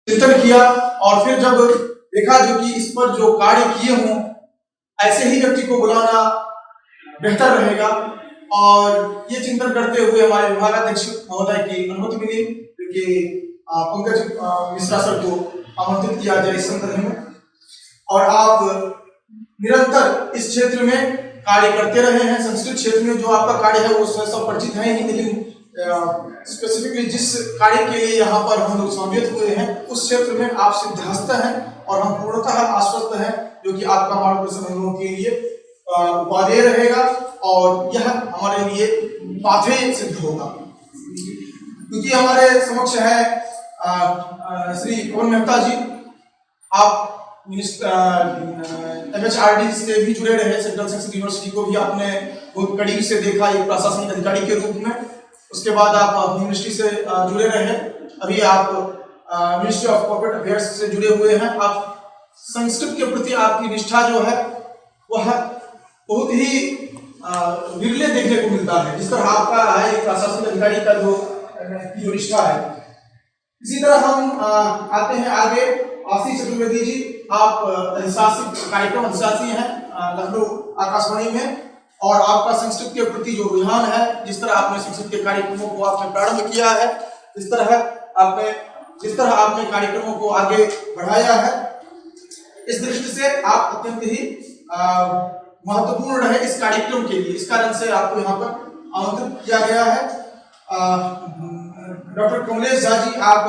चिंतन किया और फिर जब देखा जो कि इस पर जो कार्य किए हों ऐसे ही व्यक्ति को बुलाना बेहतर रहेगा, और ये चिंतन करते हुए हमारे विभागाध्यक्ष महोदय की अनुमति मिली कि पंकज मिश्रा सर को आमंत्रित किया जाए इस संदर्भ में। और आप निरंतर इस क्षेत्र में कार्य करते रहे हैं। संस्कृत क्षेत्र में जो आपका कार्य है वो सब परिचित है ही, लेकिन स्पेसिफिकली जिस कार्य के लिए यहाँ पर हम लोग समवेत हुए हैं उस क्षेत्र में आप सिद्धहस्त हैं और हम पूर्णतः आश्वस्त हैं जो कि आपका मार्गदर्शन हम लोगों के लिए उपादेय रहेगा और यह हमारे लिए पाथवे सिद्ध होगा। क्योंकि हमारे समक्ष है श्री पवन मेहता जी, आप MHRD से भी जुड़े रहे, सेंट्रल संस्कृत यूनिवर्सिटी को भी आपने बहुत करीब से देखा एक प्रशासनिक अधिकारी के रूप में। उसके बाद आप यूनिवर्सिटी से जुड़े रहे, अभी आप मिनिस्ट्री ऑफ कॉर्पोरेट अफेयर्स से जुड़े हुए हैं। आप संस्कृत के प्रति आपकी निष्ठा जो है वह बहुत ही विरले देखने को मिलता है, जिस तरह आपका है एक प्रशासनिक अधिकारी का जो निष्ठा है। इसी तरह हम आते हैं आगे। आशीष चतुर्वेदी जी, आप अधिशासी कार्यक्रम अधिशासी हैं लखनऊ आकाशवाणी में, और आपका संस्कृत के प्रति जो रुझान है, जिस तरह आपने संस्कृत के कार्यक्रमों को आपने प्रारंभ किया है, जिस तरह आपने कार्यक्रमों को आगे बढ़ाया है, इस दृष्टि से आप अत्यंत ही महत्वपूर्ण रहे इस कार्यक्रम के लिए। इस कारण से आपको यहाँ पर आमंत्रित किया गया है। डॉक्टर कमलेश झा जी, आप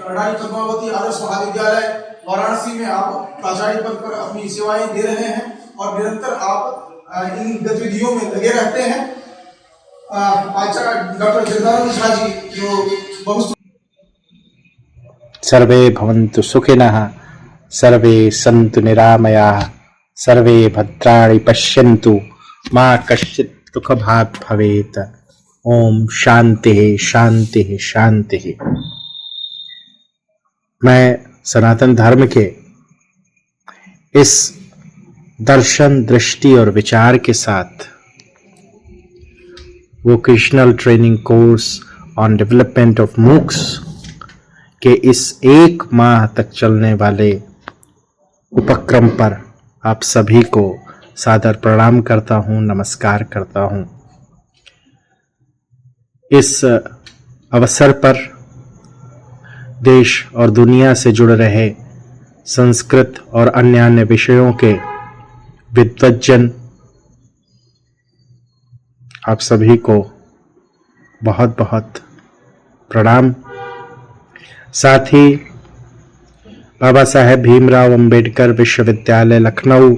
रानी पद्मावती आदर्श महाविद्यालय वाराणसी में आप प्राचार्य पद पर अपनी सेवाएं दे रहे हैं और निरंतर आप इन गतिविधियों में लगे रहते हैं। आचार्य डॉक्टर जगदानंद झा जी जो बहुत सर्वे भवन्तु सुखिनः, सर्वे सन्तु निरामयाः, सर्वे भद्राणि पश्यन्तु, मा कश्चित् दुःखभाग् भवेत्। ओम शांति शांति शांति। मैं सनातन धर्म के इस दर्शन, दृष्टि और विचार के साथ vocational training course on development of MOOCs के इस 1 माह तक चलने वाले उपक्रम पर आप सभी को सादर प्रणाम करता हूं, नमस्कार करता हूं। इस अवसर पर देश और दुनिया से जुड़ रहे संस्कृत और अन्य विषयों के विद्वज्जन आप सभी को बहुत बहुत प्रणाम। साथ ही बाबा साहेब भीमराव अंबेडकर विश्वविद्यालय लखनऊ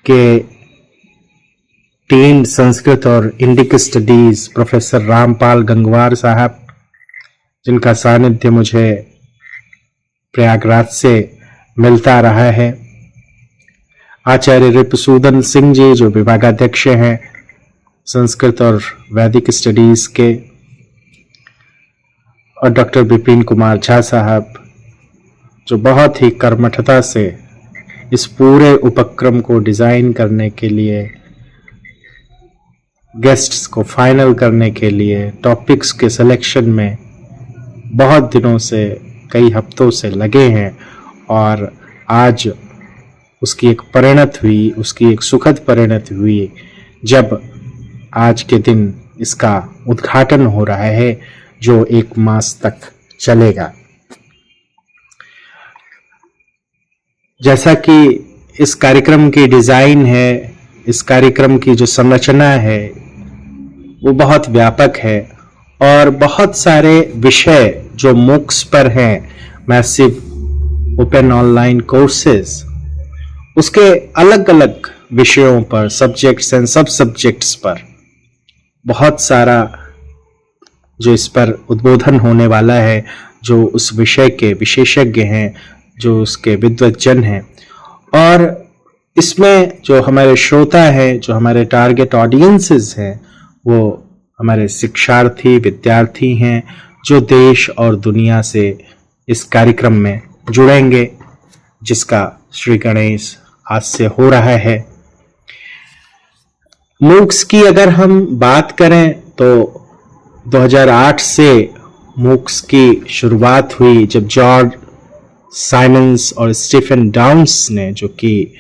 के डीन संस्कृत और Indic studies professor Rampal Gangwar साहब, जिनका सानिध्य मुझे प्रयागराज से मिलता रहा है, आचार्य रिपुसूदन सिंह जी जो विभागाध्यक्ष हैं संस्कृत और वैदिक स्टडीज के, और डॉक्टर विपिन कुमार झा साहब जो बहुत ही कर्मठता से इस पूरे उपक्रम को डिजाइन करने के लिए, गेस्ट्स को फाइनल करने के लिए, टॉपिक्स के सिलेक्शन में बहुत दिनों से, कई हफ्तों से लगे हैं, और आज उसकी एक परिणत हुई, उसकी एक सुखद परिणति हुई जब आज के दिन इसका उद्घाटन हो रहा है जो 1 मास तक चलेगा। जैसा कि इस कार्यक्रम की डिजाइन है, इस कार्यक्रम की जो संरचना है वो बहुत व्यापक है और बहुत सारे विषय जो मूक्स पर हैं, मैसिव ओपन ऑनलाइन कोर्सेज, उसके अलग अलग विषयों पर, सब्जेक्ट्स एंड सब सब्जेक्ट्स पर बहुत सारा जो इस पर उद्बोधन होने वाला है, जो उस विषय के विशेषज्ञ हैं, जो उसके विद्वज्जन हैं, और इसमें जो हमारे श्रोता हैं, जो हमारे टारगेट ऑडियंसेस हैं, वो हमारे शिक्षार्थी, विद्यार्थी हैं जो देश और दुनिया से इस कार्यक्रम में जुड़ेंगे, जिसका श्री गणेश आज से हो रहा है। मूक्स की अगर हम बात करें तो 2008 से मूक्स की शुरुआत हुई जब जॉर्ज साइमंस और स्टीफन डाउन्स ने, जो कि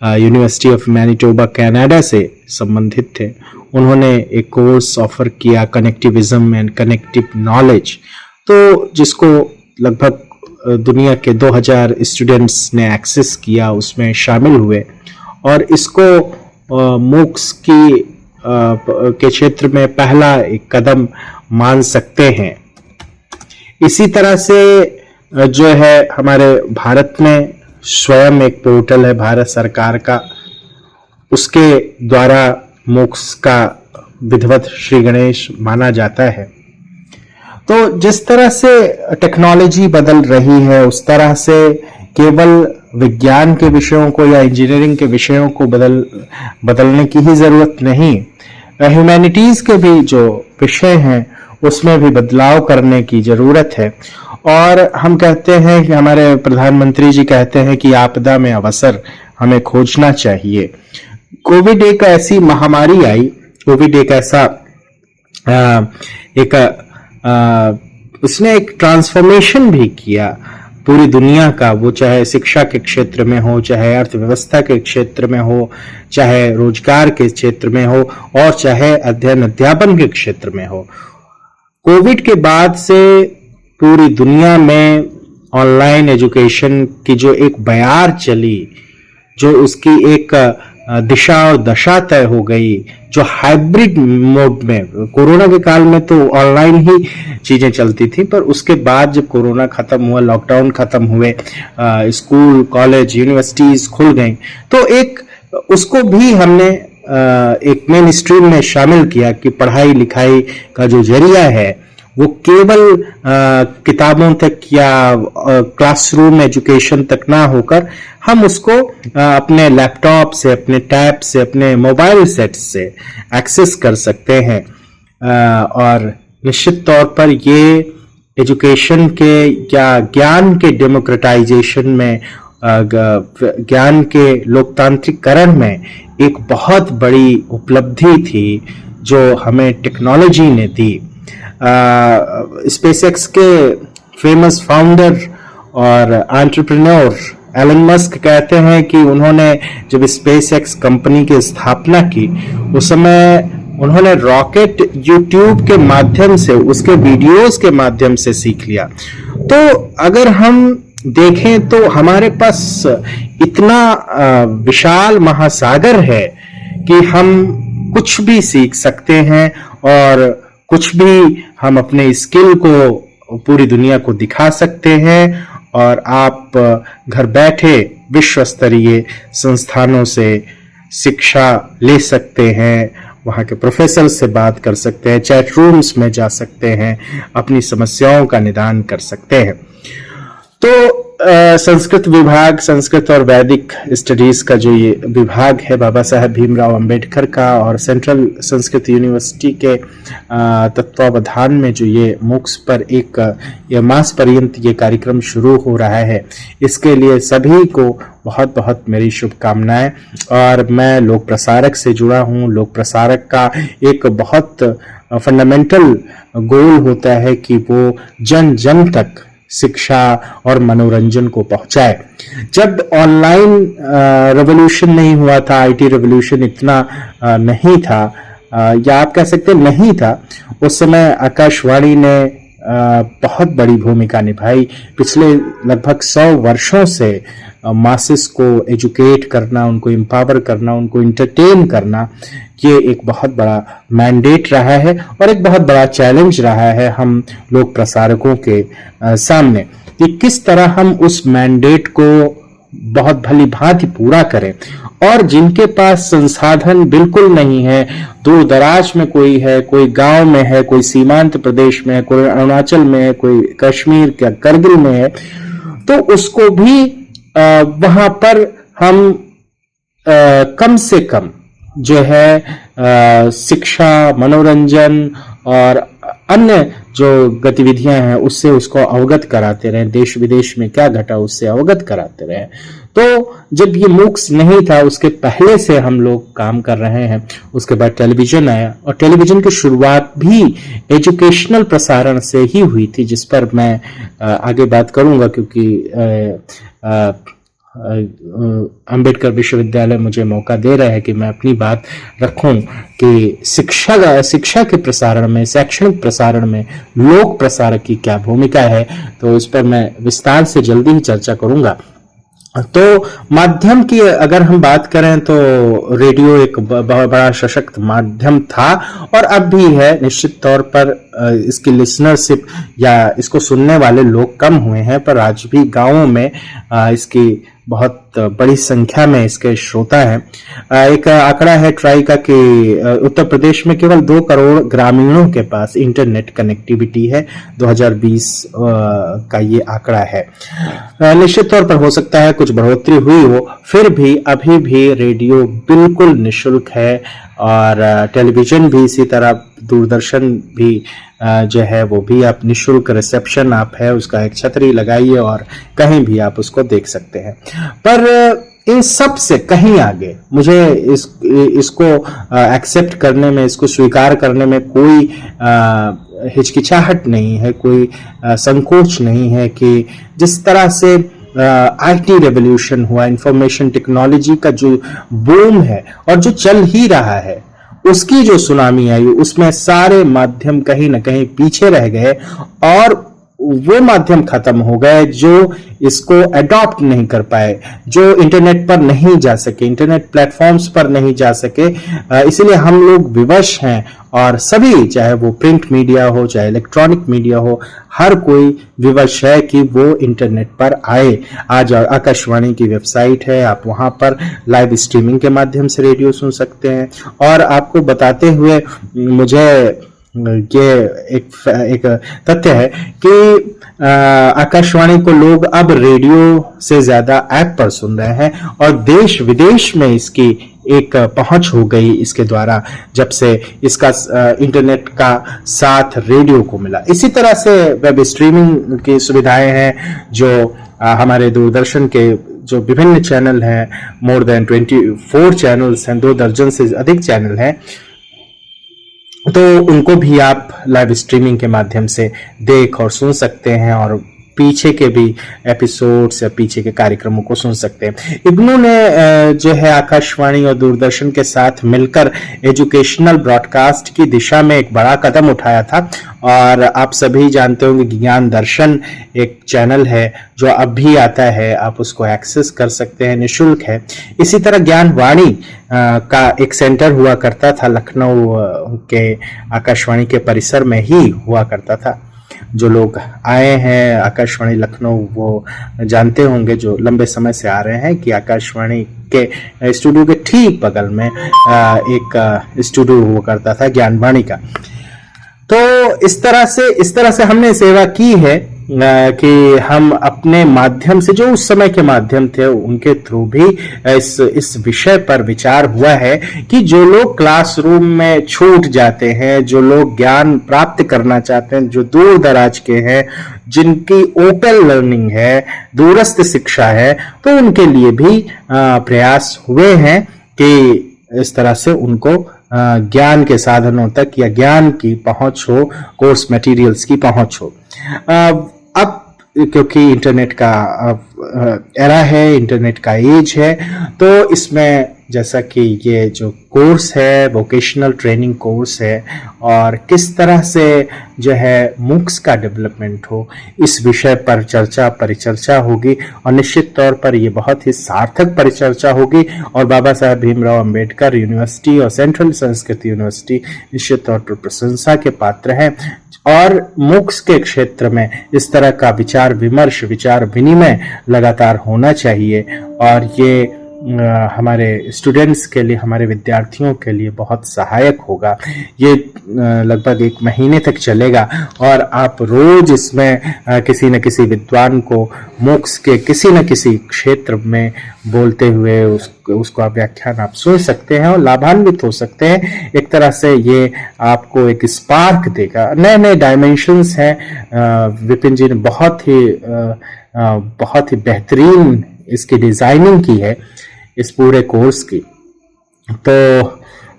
यूनिवर्सिटी ऑफ मैनिटोबा कनाडा से संबंधित थे, उन्होंने एक कोर्स ऑफर किया, कनेक्टिविज्म एंड कनेक्टिव नॉलेज, तो जिसको लगभग दुनिया के 2000 स्टूडेंट्स ने एक्सेस किया, उसमें शामिल हुए और इसको मूक्स की के क्षेत्र में पहला एक कदम मान सकते हैं। इसी तरह से जो है हमारे भारत में स्वयं एक पोर्टल है भारत सरकार का, उसके द्वारा मूक्स का विधिवत श्री गणेश माना जाता है। तो जिस तरह से टेक्नोलॉजी बदल रही है उस तरह से केवल विज्ञान के विषयों को या इंजीनियरिंग के विषयों को बदलने की ही जरूरत नहीं, ह्यूमैनिटीज के भी जो विषय हैं उसमें भी बदलाव करने की जरूरत है। और हम कहते हैं कि हमारे प्रधानमंत्री जी कहते हैं कि आपदा में अवसर हमें खोजना चाहिए। कोविड एक ऐसी महामारी आई, कोविड एक ऐसा उसने एक ट्रांसफॉर्मेशन भी किया पूरी दुनिया का, वो चाहे शिक्षा के क्षेत्र में हो, चाहे अर्थव्यवस्था के क्षेत्र में हो, चाहे रोजगार के क्षेत्र में हो और चाहे अध्ययन अध्यापन के क्षेत्र में हो। कोविड के बाद से पूरी दुनिया में ऑनलाइन एजुकेशन की जो एक बयार चली, जो उसकी एक दिशा और दशा तय हो गई, जो हाइब्रिड मोड में, कोरोना के काल में तो ऑनलाइन ही चीजें चलती थी, पर उसके बाद जब कोरोना खत्म हुआ, लॉकडाउन खत्म हुए, स्कूल कॉलेज यूनिवर्सिटीज खुल गई, तो एक उसको भी हमने एक मेन स्ट्रीम में शामिल किया कि पढ़ाई लिखाई का जो जरिया है वो केवल किताबों तक या क्लासरूम एजुकेशन तक ना होकर हम उसको अपने लैपटॉप से, अपने टैब से, अपने मोबाइल सेट से एक्सेस कर सकते हैं। और निश्चित तौर पर ये एजुकेशन के या ज्ञान के डेमोक्रेटाइजेशन में, ज्ञान के लोकतांत्रिकरण में एक बहुत बड़ी उपलब्धि थी जो हमें टेक्नोलॉजी ने दी। स्पेसएक्स के फेमस फाउंडर और एंटरप्रेन्योर एलन मस्क कहते हैं कि उन्होंने जब स्पेसएक्स कंपनी की स्थापना की उस समय उन्होंने रॉकेट यूट्यूब के माध्यम से, उसके वीडियोस के माध्यम से सीख लिया। तो अगर हम देखें तो हमारे पास इतना विशाल महासागर है कि हम कुछ भी सीख सकते हैं और कुछ भी हम अपने स्किल को पूरी दुनिया को दिखा सकते हैं और आप घर बैठे विश्व स्तरीय संस्थानों से शिक्षा ले सकते हैं, वहाँ के प्रोफेसर से बात कर सकते हैं, चैट रूम्स में जा सकते हैं, अपनी समस्याओं का निदान कर सकते हैं। तो संस्कृत विभाग, संस्कृत और वैदिक स्टडीज का जो ये विभाग है बाबा साहेब भीमराव अंबेडकर का और सेंट्रल संस्कृत यूनिवर्सिटी के तत्वावधान में जो ये मूक्स पर एक मास पर्यंत ये कार्यक्रम शुरू हो रहा है, इसके लिए सभी को बहुत बहुत मेरी शुभकामनाएं। और मैं लोक प्रसारक से जुड़ा हूँ। लोक प्रसारक का एक बहुत फंडामेंटल गोल होता है कि वो जन जन तक शिक्षा और मनोरंजन को पहुंचाए। जब ऑनलाइन रेवोल्यूशन नहीं हुआ था, आईटी रेवोल्यूशन इतना नहीं था, या आप कह सकते नहीं था, उस समय आकाशवाणी ने बहुत बड़ी भूमिका निभाई। पिछले लगभग 100 वर्षों से मासेस को एजुकेट करना, उनको एम्पावर करना, उनको इंटरटेन करना, ये एक बहुत बड़ा मैंडेट रहा है और एक बहुत बड़ा चैलेंज रहा है हम लोक प्रसारकों के सामने कि किस तरह हम उस मैंडेट को बहुत भली भांति पूरा करें। और जिनके पास संसाधन बिल्कुल नहीं है, दूर दराज में कोई है, कोई गांव में है, कोई सीमांत प्रदेश में है, कोई अरुणाचल में है, कोई कश्मीर या करगिल में है, तो उसको भी वहां पर हम कम से कम जो है शिक्षा, मनोरंजन और अन्य जो गतिविधियां हैं उससे उसको अवगत कराते रहे, देश विदेश में क्या घटा उससे अवगत कराते रहे। तो जब ये मूक्स नहीं था उसके पहले से हम लोग काम कर रहे हैं। उसके बाद टेलीविजन आया और टेलीविजन की शुरुआत भी एजुकेशनल प्रसारण से ही हुई थी, जिस पर मैं आगे बात करूंगा, क्योंकि अंबेडकर विश्वविद्यालय मुझे मौका दे रहा है कि मैं अपनी बात रखूं कि शिक्षा के प्रसारण में, शैक्षणिक प्रसारण में लोक प्रसारक की क्या भूमिका है। तो इस पर मैं विस्तार से जल्दी ही चर्चा करूंगा। तो माध्यम की अगर हम बात करें तो रेडियो एक बहुत बड़ा सशक्त माध्यम था और अब भी है। निश्चित तौर पर इसकी लिसनरशिप या इसको सुनने वाले लोग कम हुए हैं, पर आज भी गांवों में इसकी बहुत बड़ी संख्या में इसके श्रोता हैं। एक आंकड़ा है ट्राई का कि उत्तर प्रदेश में केवल 2 करोड़ ग्रामीणों के पास इंटरनेट कनेक्टिविटी है। 2020 का ये आंकड़ा है। निश्चित तौर पर हो सकता है कुछ बढ़ोतरी हुई हो, फिर भी अभी भी रेडियो बिल्कुल निशुल्क है और टेलीविजन भी इसी तरह, दूरदर्शन भी जो है वो भी आप निशुल्क रिसेप्शन आप है, उसका एक छतरी लगाइए और कहीं भी आप उसको देख सकते हैं। पर इन सब से कहीं आगे मुझे इसको एक्सेप्ट करने में, इसको स्वीकार करने में कोई हिचकिचाहट नहीं है, कोई संकोच नहीं है कि जिस तरह से आईटी रेवोल्यूशन हुआ, इंफॉर्मेशन टेक्नोलॉजी का जो बूम है और जो चल ही रहा है, उसकी जो सुनामी आई उसमें सारे माध्यम कहीं ना कहीं पीछे रह गए और वो माध्यम खत्म हो गए जो इसको अडॉप्ट नहीं कर पाए, जो इंटरनेट पर नहीं जा सके, इंटरनेट प्लेटफॉर्म्स पर नहीं जा सके। इसीलिए हम लोग विवश हैं और सभी, चाहे वो प्रिंट मीडिया हो चाहे इलेक्ट्रॉनिक मीडिया हो, हर कोई विवश है कि वो इंटरनेट पर आए। आज आकाशवाणी की वेबसाइट है, आप वहां पर लाइव स्ट्रीमिंग के माध्यम से रेडियो सुन सकते हैं। और आपको बताते हुए मुझे ये एक तथ्य है कि आकाशवाणी को लोग अब रेडियो से ज्यादा ऐप पर सुन रहे हैं और देश विदेश में इसकी एक पहुंच हो गई इसके द्वारा, जब से इसका इंटरनेट का साथ रेडियो को मिला। इसी तरह से वेब स्ट्रीमिंग की सुविधाएं हैं जो हमारे दूरदर्शन के जो विभिन्न चैनल हैं, मोर देन 24 चैनल्स हैं, 2 दर्जन से अधिक चैनल हैं, तो उनको भी आप लाइव स्ट्रीमिंग के माध्यम से देख और सुन सकते हैं और पीछे के भी एपिसोड्स या पीछे के कार्यक्रमों को सुन सकते हैं। इग्नू ने जो है आकाशवाणी और दूरदर्शन के साथ मिलकर एजुकेशनल ब्रॉडकास्ट की दिशा में एक बड़ा कदम उठाया था और आप सभी जानते होंगे कि ज्ञान दर्शन एक चैनल है जो अब भी आता है, आप उसको एक्सेस कर सकते हैं, निशुल्क है। इसी तरह ज्ञान वाणी का एक सेंटर हुआ करता था लखनऊ के आकाशवाणी के परिसर में ही हुआ करता था। जो लोग आए हैं आकाशवाणी लखनऊ वो जानते होंगे, जो लंबे समय से आ रहे हैं, कि आकाशवाणी के स्टूडियो के ठीक बगल में एक स्टूडियो हुआ करता था ज्ञानवाणी का। तो इस तरह से हमने सेवा की है कि हम अपने माध्यम से, जो उस समय के माध्यम थे उनके थ्रू भी इस विषय पर विचार हुआ है कि जो लोग क्लासरूम में छूट जाते हैं, जो लोग ज्ञान प्राप्त करना चाहते हैं, जो दूर दराज के हैं, जिनकी ओपन लर्निंग है, दूरस्थ शिक्षा है, तो उनके लिए भी प्रयास हुए हैं कि इस तरह से उनको ज्ञान के साधनों तक या ज्ञान की पहुंच हो, कोर्स मटेरियल्स की पहुंच हो। अब क्योंकि इंटरनेट का एरा है, इंटरनेट का एज है, तो इसमें जैसा कि ये जो कोर्स है वोकेशनल ट्रेनिंग कोर्स है और किस तरह से जो है मूक्स का डेवलपमेंट हो, इस विषय पर परिचर्चा होगी और निश्चित तौर पर ये बहुत ही सार्थक परिचर्चा होगी। और बाबा साहेब भीमराव अंबेडकर यूनिवर्सिटी और सेंट्रल संस्कृत यूनिवर्सिटी निश्चित तौर पर प्रशंसा के पात्र हैं और मूक्स के क्षेत्र में इस तरह का विचार विमर्श, विचार विनिमय लगातार होना चाहिए और ये हमारे स्टूडेंट्स के लिए, हमारे विद्यार्थियों के लिए बहुत सहायक होगा। ये लगभग 1 महीने तक चलेगा और आप रोज इसमें किसी न किसी विद्वान को मोक्ष के किसी न किसी क्षेत्र में बोलते हुए उसको आप व्याख्यान आप सुन सकते हैं और लाभान्वित हो सकते हैं। एक तरह से ये आपको एक स्पार्क देगा। नए नए डायमेंशंस हैं। विपिन जी ने बहुत ही बेहतरीन इसकी डिजाइनिंग की है इस पूरे कोर्स की। तो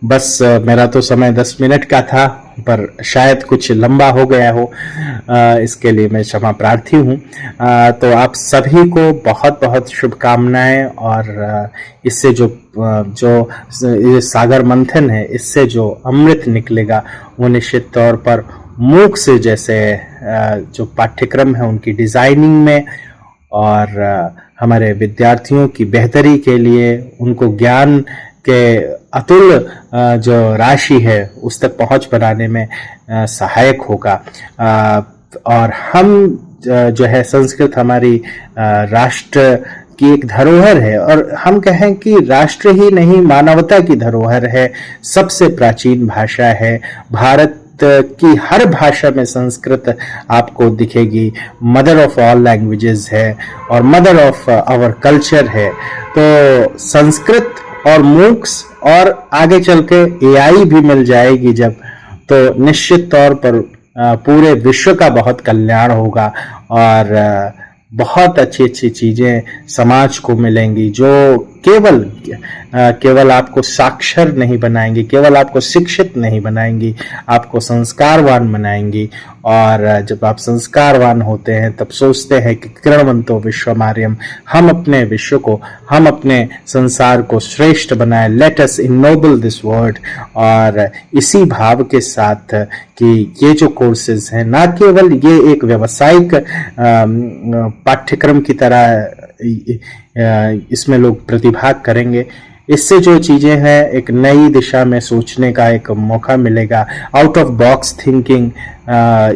बस मेरा तो समय 10 मिनट का था, पर शायद कुछ लंबा हो गया हो, इसके लिए मैं क्षमा प्रार्थी हूँ। तो आप सभी को बहुत बहुत शुभकामनाएं। और इससे जो ये सागर मंथन है, इससे जो अमृत निकलेगा वो निश्चित तौर पर मोक्ष जैसे जो पाठ्यक्रम है उनकी डिजाइनिंग में और हमारे विद्यार्थियों की बेहतरी के लिए, उनको ज्ञान के अतुल जो राशि है उस तक पहुंच बनाने में सहायक होगा। और हम जो है, संस्कृत हमारी राष्ट्र की एक धरोहर है और हम कहें कि राष्ट्र ही नहीं, मानवता की धरोहर है। सबसे प्राचीन भाषा है। भारत की हर भाषा में संस्कृत आपको दिखेगी। मदर ऑफ ऑल लैंग्वेजेस है और मदर ऑफ आवर कल्चर है। तो संस्कृत और मूक्स और आगे चल के एआई भी मिल जाएगी जब, तो निश्चित तौर पर पूरे विश्व का बहुत कल्याण होगा और बहुत अच्छी अच्छी चीजें समाज को मिलेंगी, जो केवल आपको साक्षर नहीं बनाएंगी, केवल आपको शिक्षित नहीं बनाएंगी, आपको संस्कारवान बनाएंगी। और जब आप संस्कारवान होते हैं तब सोचते हैं कि किरणवंतो विश्वमार्यम, हम अपने विश्व को, हम अपने संसार को श्रेष्ठ बनाएं। Let us ennoble this world. और इसी भाव के साथ कि ये जो कोर्सेज हैं, ना केवल ये एक व्यावसायिक पाठ्यक्रम की तरह इसमें लोग प्रतिभाग करेंगे, इससे जो चीजें हैं एक नई दिशा में सोचने का एक मौका मिलेगा। आउट ऑफ बॉक्स थिंकिंग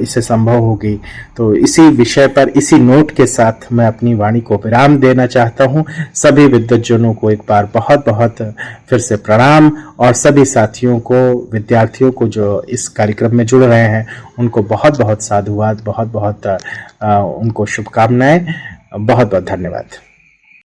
इससे संभव होगी। तो इसी विषय पर, इसी नोट के साथ मैं अपनी वाणी को विराम देना चाहता हूं। सभी विद्वज्जनों को एक बार बहुत बहुत फिर से प्रणाम और सभी साथियों को, विद्यार्थियों को जो इस कार्यक्रम में जुड़ रहे हैं उनको बहुत बहुत साधुवाद, बहुत बहुत उनको शुभकामनाएं। बहुत बहुत धन्यवाद।